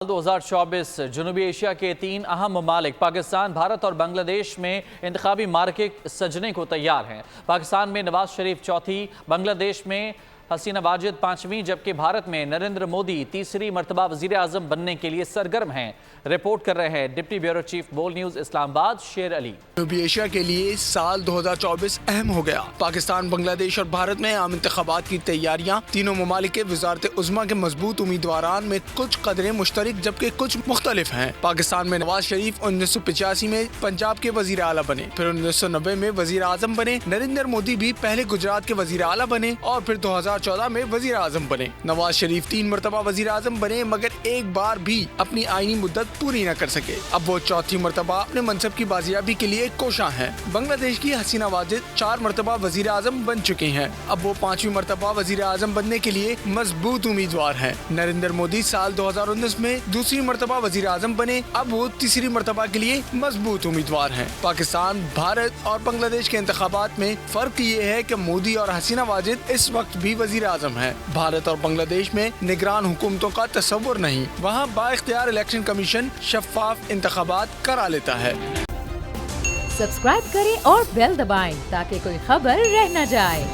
2024 جنوبی ایشیا کے 3 اہم ممالک پاکستان، بھارت اور بنگلہ دیش میں انتخابی معرکے سجنے کو تیار ہیں۔ پاکستان میں نواز شریف چوتھی، بنگلہ دیش میں حسینہ واجد پانچویں، جبکہ بھارت میں نریندر مودی تیسری مرتبہ وزیر اعظم بننے کے لیے سرگرم ہیں۔ رپورٹ کر رہے ہیں ڈپٹی بیورو چیف بول نیوز اسلام آباد شیر علی۔ جنوبی ایشیا کے لیے سال 2024 اہم ہو گیا۔ پاکستان، بنگلہ دیش اور بھارت میں عام انتخابات کی تیاریاں۔ تینوں ممالک کے وزارت عظمیٰ کے مضبوط امیدواران میں کچھ قدریں مشترک جبکہ کچھ مختلف ہیں۔ پاکستان میں نواز شریف 1985 میں پنجاب کے وزیر اعلیٰ بنے، پھر 1990 میں وزیر اعظم بنے۔ نریندر مودی بھی پہلے گجرات کے وزیر اعلیٰ بنے اور پھر 2014 میں وزیر اعظم بنے۔ نواز شریف 3 مرتبہ وزیر اعظم بنے مگر ایک بار بھی اپنی آئینی مدت پوری نہ کر سکے۔ اب وہ چوتھی مرتبہ اپنے منصب کی بازیابی کے لیے کوشاں ہیں۔ بنگلہ دیش کی حسینہ واجد 4 مرتبہ وزیر اعظم بن چکی ہیں، اب وہ 5ویں مرتبہ وزیر اعظم بننے کے لیے مضبوط امیدوار ہیں۔ نریندر مودی سال 2019 میں دوسری مرتبہ وزیر اعظم بنے، اب وہ تیسری مرتبہ کے لیے مضبوط امیدوار ہیں۔ پاکستان، بھارت اور بنگلہ دیش کے انتخابات میں فرق یہ ہے کہ مودی اور حسینہ واجد اس وقت بھی وزیر اعظم ہیں۔ بھارت اور بنگلہ دیش میں نگران حکومتوں کا تصور نہیں، وہاں با اختیار الیکشن کمیشن شفاف انتخابات کرا لیتا ہے۔ سبسکرائب کریں اور بیل دبائیں تاکہ کوئی خبر رہ نہ جائے۔